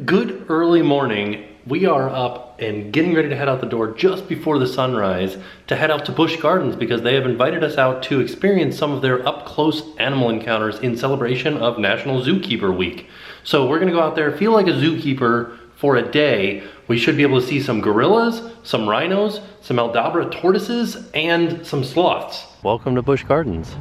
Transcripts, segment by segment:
Good early morning. We are up and getting ready to head out the door just before the sunrise to head out to Busch Gardens because they have invited us out to experience some of their up-close animal encounters in celebration of National Zookeeper Week. So we're gonna go out there, feel like a zookeeper for a day. We should be able to see some gorillas, some rhinos, some Aldabra tortoises, and some sloths. Welcome to Busch Gardens.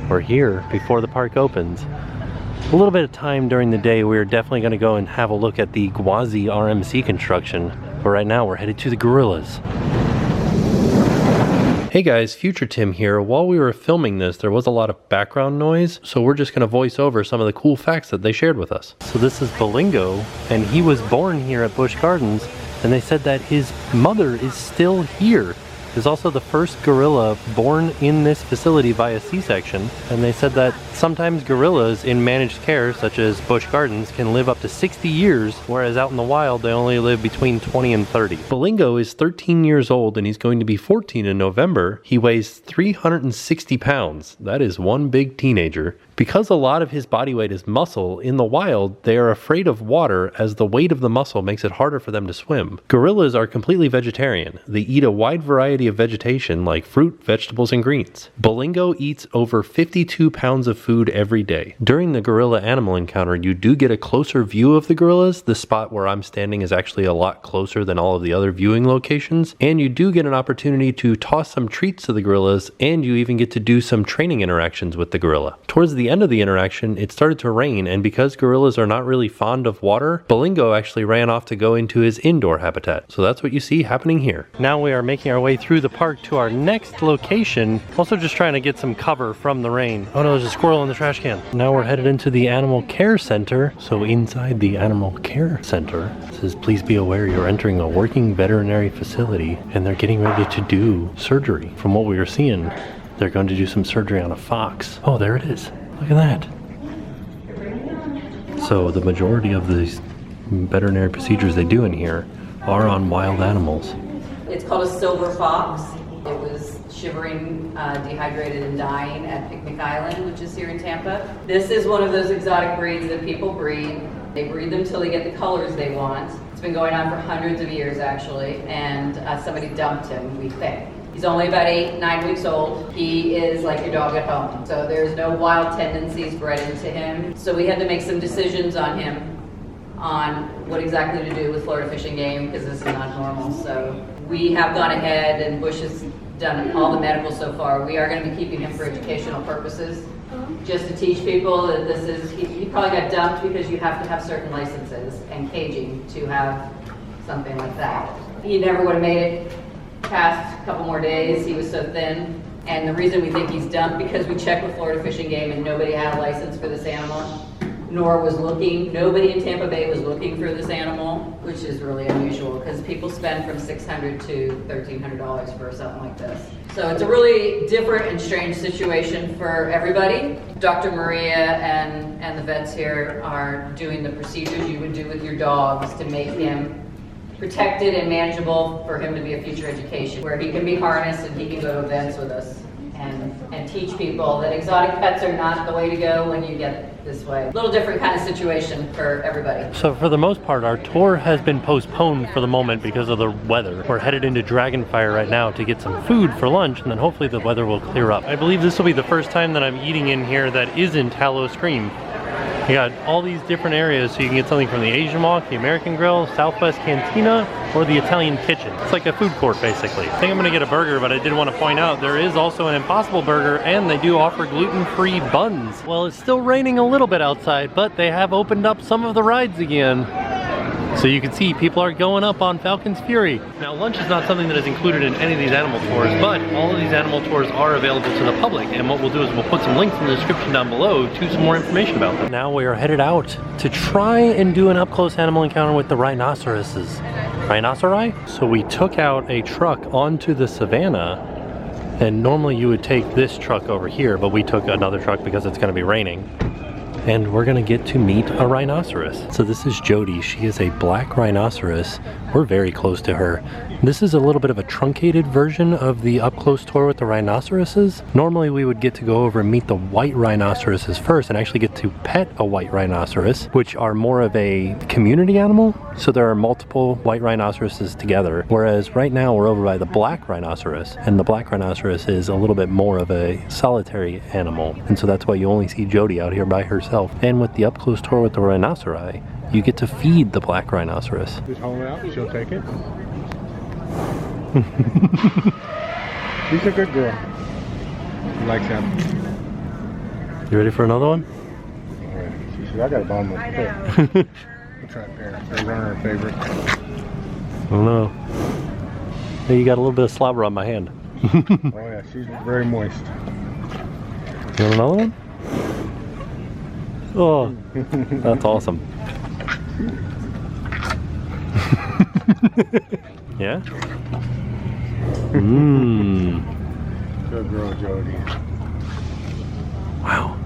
We're here before the park opens. A little bit of time during the day, we're definitely going to go and have a look at the Gwazi RMC construction. But right now, we're headed to the gorillas. Hey guys, Future Tim here. While we were filming this, there was a lot of background noise, so we're just going to voice over some of the cool facts that they shared with us. So this is Bolingo, and he was born here at Busch Gardens, and they said that his mother is still here. There's also the first gorilla born in this facility via C-section, and they said that sometimes gorillas in managed care, such as Busch Gardens, can live up to 60 years, whereas out in the wild they only live between 20 and 30. Bolingo is 13 years old and he's going to be 14 in November. He weighs 360 pounds. That is one big teenager. Because a lot of his body weight is muscle, in the wild, they are afraid of water as the weight of the muscle makes it harder for them to swim. Gorillas are completely vegetarian. They eat a wide variety of vegetation like fruit, vegetables, and greens. Bolingo eats over 52 pounds of food every day. During the gorilla animal encounter, you do get a closer view of the gorillas. The spot where I'm standing is actually a lot closer than all of the other viewing locations, and you do get an opportunity to toss some treats to the gorillas, and you even get to do some training interactions with the gorilla. Towards the end of the interaction, it started to rain, and because gorillas are not really fond of water, Bolingo actually ran off to go into his indoor habitat. So that's what you see happening here. Now we are making our way through the park to our next location, also just trying to get some cover from the rain. Oh no, there's a squirrel in the trash can. Now we're headed into the animal care center. So inside the animal care center, it says, please be aware you're entering a working veterinary facility, and they're getting ready to do surgery. From what we were seeing, they're going to do some surgery on a fox. Oh, there it is. Look at that. So the majority of these veterinary procedures they do in here are on wild animals. It's called a silver fox. It was shivering, dehydrated, and dying at Picnic Island, which is here in Tampa. This is one of those exotic breeds that people breed. They breed them till they get the colors they want. It's been going on for hundreds of years, actually, and somebody dumped him, we think. He's only about 9 weeks old. He is like your dog at home. So there's no wild tendencies bred into him. So we had to make some decisions on him on what exactly to do with Florida Fish and Game because this is not normal. So we have gone ahead, and Busch has done all the medical so far. We are going to be keeping him for educational purposes, just to teach people that this is, he probably got dumped because you have to have certain licenses and caging to have something like that. He never would have made it past a couple more days. He was so thin, and the reason we think he's dumped because we checked with Florida Fish and Game and nobody had a license for this animal, nor was looking. Nobody in Tampa Bay was looking for this animal, which is really unusual because people spend from $600 to $1,300 for something like this. So it's a really different and strange situation for everybody. Dr. Maria and the vets here are doing the procedures you would do with your dogs to make him protected and manageable for him to be a future education, where he can be harnessed and he can go to events with us and teach people that exotic pets are not the way to go when you get this way. A little different kind of situation for everybody. So for the most part, our tour has been postponed for the moment because of the weather. We're headed into Dragonfire right now to get some food for lunch, and then hopefully the weather will clear up. I believe this will be the first time that I'm eating in here that isn't Halloween. You got all these different areas, so you can get something from the Asian Walk, the American Grill, Southwest Cantina, or the Italian Kitchen. It's like a food court, basically. I think I'm gonna get a burger, but I did want to point out there is also an Impossible Burger, and they do offer gluten-free buns. Well, it's still raining a little bit outside, but they have opened up some of the rides again. So you can see people are going up on Falcon's Fury. Now, lunch is not something that is included in any of these animal tours, but all of these animal tours are available to the public, and what we'll do is we'll put some links in the description down below to some more information about them. Now we are headed out to try and do an up-close animal encounter with the rhinoceroses. Rhinoceri? So we took out a truck onto the savannah, and normally you would take this truck over here, but we took another truck because it's going to be raining. and we're gonna get to meet a rhinoceros. So this is Jodi. She is a black rhinoceros. We're very close to her. This is a little bit of a truncated version of the up-close tour with the rhinoceroses. Normally we would get to go over and meet the white rhinoceroses first and actually get to pet a white rhinoceros, which are more of a community animal. So there are multiple white rhinoceroses together, whereas right now we're over by the black rhinoceros, and the black rhinoceros is a little bit more of a solitary animal, and so that's why you only see Jodi out here by herself. And with the up-close tour with the rhinoceri, you get to feed the black rhinoceros. Just hold it out, she'll take it. She's a good girl. She likes that. You ready for another one? Alright, she said, I got a bomb with it. It's right there. Those aren't her favorite. Oh no. Hey, you got a little bit of slobber on my hand. Oh yeah, she's very moist. You want another one? Oh, that's awesome. Yeah? Mmm. Good girl, Jodi. Wow.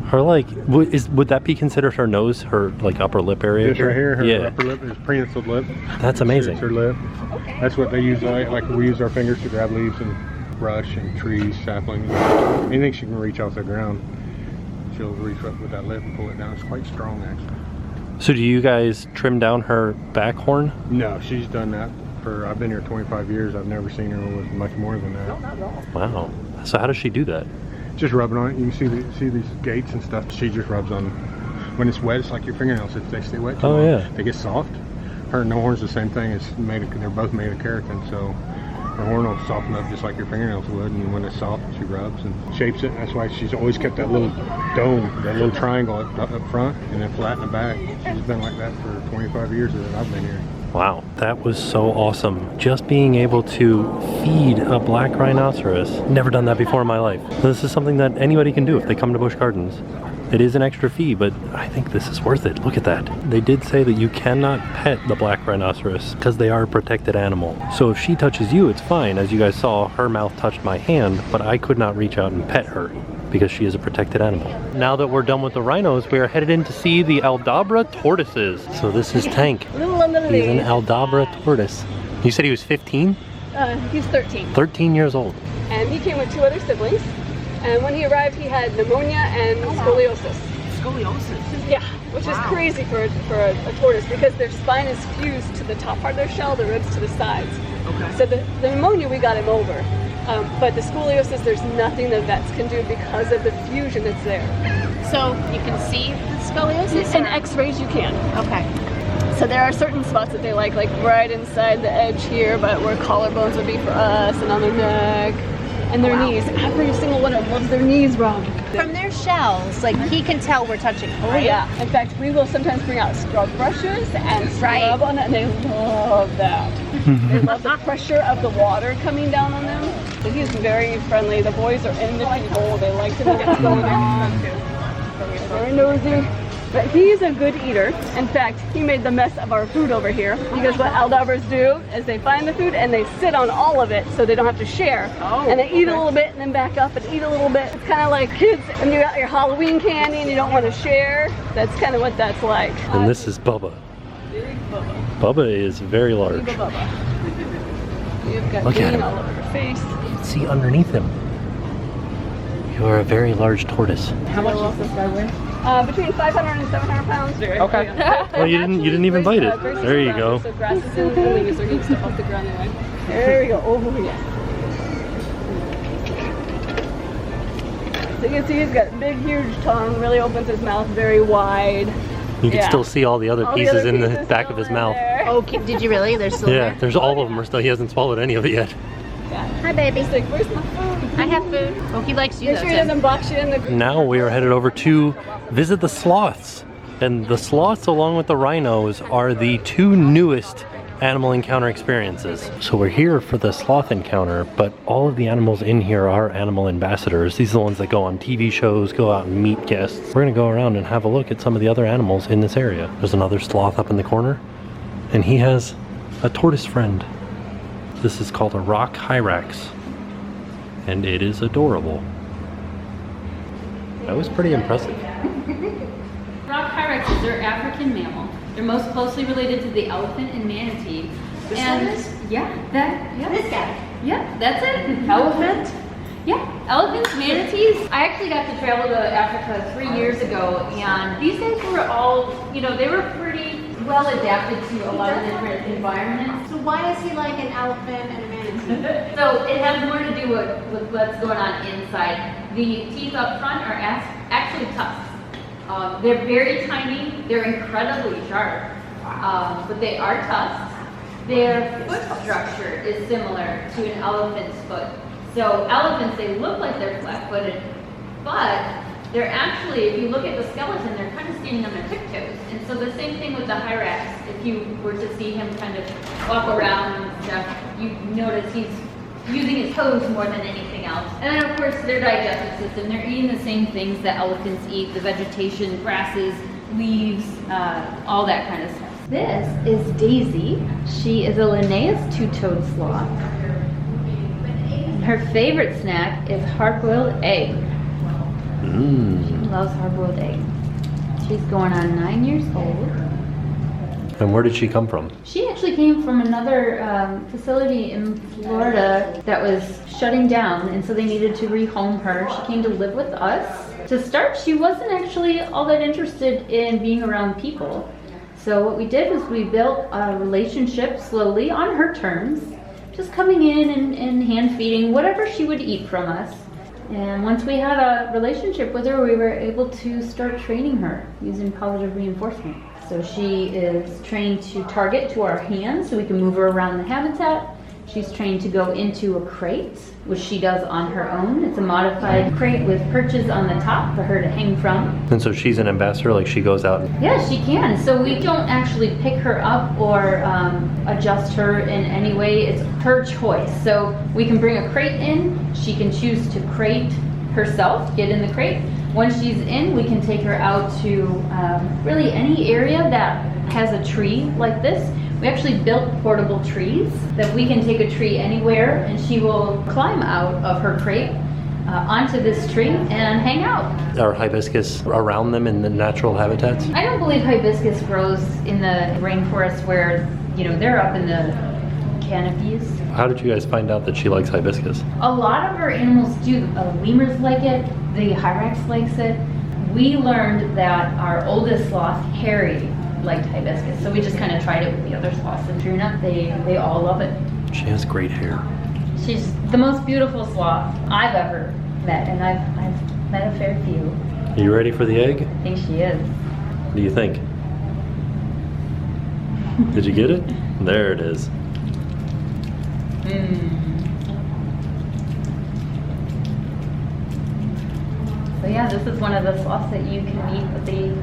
Her like, would that be considered her nose, her like upper lip area? This right here, her yeah. upper lip is prehensile lip. That's amazing. It's her lip. That's what they use, like we use our fingers to grab leaves and brush and trees, saplings. Anything she can reach off the ground, she'll reach up with that lip and pull it down. It's quite strong, actually. So do you guys trim down her back horn? No, she's done that for, I've been here 25 years. I've never seen her with much more than that. Wow. So how does she do that? Just rubbing on it. You can see these gates and stuff. She just rubs on. When it's wet, it's like your fingernails. If they stay wet too long, yeah. they get soft. Her no horn's the same thing. It's made of, they're both made of keratin, so her horn will soften up just like your fingernails would. And when it's soft, she rubs and shapes it. That's why she's always kept that little dome, that little triangle up front, and then flat in the back. She's been like that for 25 years that I've been here. Wow, that was so awesome. Just being able to feed a black rhinoceros. Never done that before in my life. This is something that anybody can do if they come to Busch Gardens. It is an extra fee, but I think this is worth it. Look at that. They did say that you cannot pet the black rhinoceros because they are a protected animal. So if she touches you, it's fine. As you guys saw, her mouth touched my hand, but I could not reach out and pet her because she is a protected animal. Now that we're done with the rhinos, we are headed in to see the Aldabra Tortoises. So this is Tank. He's an Aldabra tortoise. You said he was 15? He's 13. 13 years old. And he came with 2 other siblings. And when he arrived, he had pneumonia and scoliosis. Scoliosis? Yeah, which is crazy for a tortoise because their spine is fused to the top part of their shell, the ribs to the sides. Okay. So the pneumonia we got him over. But the scoliosis, there's nothing the vets can do because of the fusion that's there. So you can see the scoliosis? In x-rays you can. Okay. So there are certain spots that they like right inside the edge here, but where collarbones would be for us, and on their neck, and their knees. Every single one of them loves their knees, Rob. From their shells, like he can tell we're touching it, right? Oh yeah. In fact, we will sometimes bring out scrub brushes and scrub on it, and they love that. They love the pressure of the water coming down on them. So he's very friendly. The boys are into people. They like to get going on. Very nosy. But he's a good eater. In fact, he made the mess of our food over here because what Aldabras do is they find the food and they sit on all of it so they don't have to share. And they eat a little bit and then back up and eat a little bit. It's kind of like kids when you got your Halloween candy and you don't want to share. That's kind of what that's like. And this is Bubba. Big Bubba. Bubba is very large. Big Bubba. You've got Look at green him. all over your face. You can see underneath him. You are a very large tortoise. How much does this guy weigh? Between 500 and 700 pounds. Okay. Well, you didn't even bite it. There you go. So grasses and leaves are getting stuff off the ground anyway. There we go. Oh yeah. So you can see he's got a big, huge tongue. Really opens his mouth very wide. You can still see all the other All pieces other in the pieces back of still his in mouth. there. Okay, did you really? There's still Yeah, there? there's all of them are still. He hasn't swallowed any of it yet. Hi, baby. He's like, where's my food? I have food. Oh, he likes you Make though, sure he Tim. doesn't box you in the. Now we are headed over to visit the sloths. And the sloths, along with the rhinos, are the 2 newest animal encounter experiences. So we're here for the sloth encounter, but all of the animals in here are animal ambassadors. These are the ones that go on TV shows, go out and meet guests. We're gonna go around and have a look at some of the other animals in this area. There's another sloth up in the corner, and he has a tortoise friend. This is called a rock Hyrax, and it is adorable. That was pretty impressive. They're African mammal. They're most closely related to the elephant and manatee. This and one is? yeah, This guy. yeah, that's it. Elephant. Yeah, elephants, manatees. I actually got to travel to Africa 3 years ago, and these guys were all, you know, they were pretty well adapted to a lot of different environments. So why is he like an elephant and a manatee? So it has more to do with what's going on inside. The teeth up front are actually tusks. They're very tiny. They're incredibly sharp, but they are tusks. Their foot structure is similar to an elephant's foot. So elephants, they look like they're flat-footed, but they're actually, if you look at the skeleton, they're kind of standing on their tiptoes. And so the same thing with the Hyrax. If you were to see him kind of walk around and stuff, you notice he's using his toes more than anything else. And then of course their digestive system, they're eating the same things that elephants eat, the vegetation, grasses, leaves, all that kind of stuff. This is Daisy. She is a Linnaeus two-toed sloth. Her favorite snack is hard-boiled egg. She loves hard-boiled egg. She's going on 9 years old. And where did she come from? She actually came from another facility in Florida that was shutting down, and so they needed to rehome her. She came to live with us. To start, she wasn't actually all that interested in being around people. So what we did was we built a relationship slowly on her terms, just coming in and hand feeding whatever she would eat from us. And once we had a relationship with her, we were able to start training her using positive reinforcement. So she is trained to target to our hands so we can move her around the habitat. She's trained to go into a crate, which she does on her own. It's a modified crate with perches on the top for her to hang from. And so she's an ambassador, like she goes out? Yeah, she can. So we don't actually pick her up or adjust her in any way. It's her choice. So we can bring a crate in. She can choose to crate herself, get in the crate. Once she's in, we can take her out to really any area that has a tree like this. We actually built portable trees that we can take a tree anywhere, and she will climb out of her crate onto this tree and hang out. Are hibiscus around them in the natural habitats? I don't believe hibiscus grows in the rainforest where, you know, they're up in the canopies. How did you guys find out that she likes hibiscus? A lot of our animals do. Lemurs like it. The Hyrax likes it. We learned that our oldest sloth, Harry, liked hibiscus, so we just kind of tried it with the other sloths, and sure enough, they all love it. She has great hair. She's the most beautiful sloth I've ever met, and I've met a fair few. Are you ready for the egg? I think she is. What do you think? Did you get it? There it is. So yeah, this is one of the sloths that you can meet with the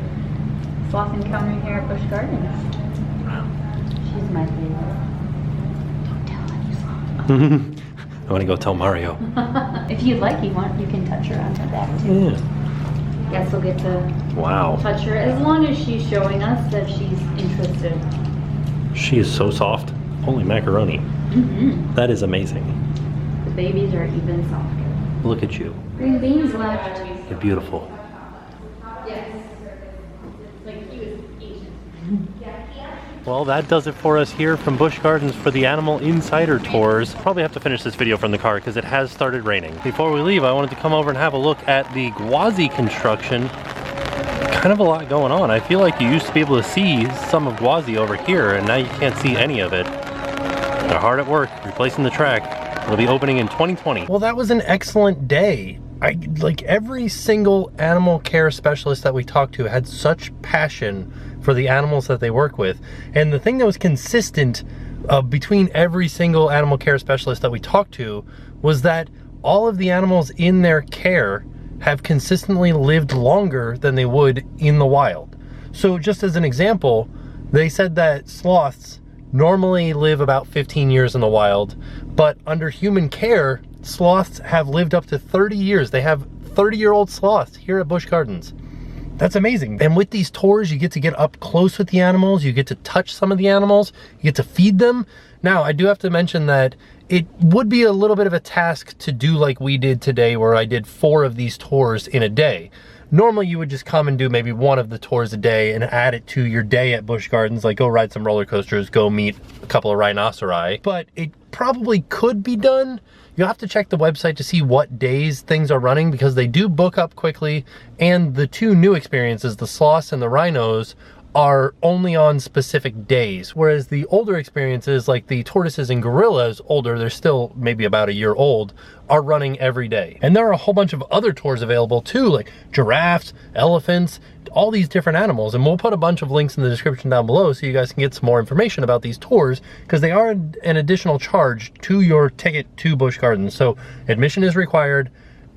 sloth encounter here at Busch Gardens. Wow. She's my favorite. Don't tell any sloth. I want to go tell Mario. If you'd like, you can touch her on her back too. Yeah. Yes, we'll get to Wow. touch her as long as she's showing us that she's interested. She is so soft. Holy macaroni. That is amazing. The babies are even softer. Look at you. Green beans left. You're beautiful. Well, that does it for us here from Busch Gardens for the Animal Insider Tours. Probably have to finish this video from the car because it has started raining. Before we leave, I wanted to come over and have a look at the Gwazi construction. Kind of a lot going on. I feel like you used to be able to see some of Gwazi over here, and now you can't see any of it. They're hard at work replacing the track. It'll be opening in 2020. Well, that was an excellent day. Like every single animal care specialist that we talked to had such passion for the animals that they work with. And the thing that was consistent between every single animal care specialist that we talked to was that all of the animals in their care have consistently lived longer than they would in the wild. So just as an example, they said that sloths normally live about 15 years in the wild, but under human care, sloths have lived up to 30 years. They have 30-year-old sloths here at Busch Gardens. That's amazing. And with these tours, you get to get up close with the animals, you get to touch some of the animals, you get to feed them. Now, I do have to mention that it would be a little bit of a task to do like we did today, where I did 4 of these tours in a day. Normally you would just come and do maybe one of the tours a day and add it to your day at Busch Gardens, like go ride some roller coasters, go meet a couple of rhinoceri. But it probably could be done. You'll have to check the website to see what days things are running, because they do book up quickly, and the two new experiences, the sloths and the rhinos, are only on specific days, whereas the older experiences like the tortoises and gorillas, older, they're still maybe about a year old, are running every day. And there are a whole bunch of other tours available too, like giraffes, elephants, all these different animals, and we'll put a bunch of links in the description down below so you guys can get some more information about these tours, because they are an additional charge to your ticket to Busch Gardens. So admission is required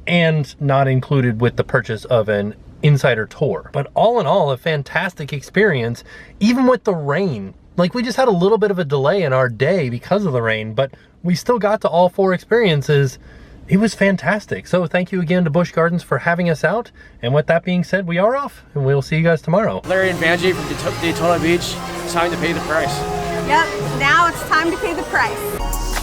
and not included with the purchase of an insider tour. But all in all, a fantastic experience, even with the rain. Like, we just had a little bit of a delay in our day because of the rain, but we still got to all 4 experiences. It was fantastic. So thank you again to Busch Gardens for having us out. And with that being said, we are off, and we'll see you guys tomorrow. Larry and Vanjie from Daytona Beach. It's time to pay the price. Yep, now it's time to pay the price.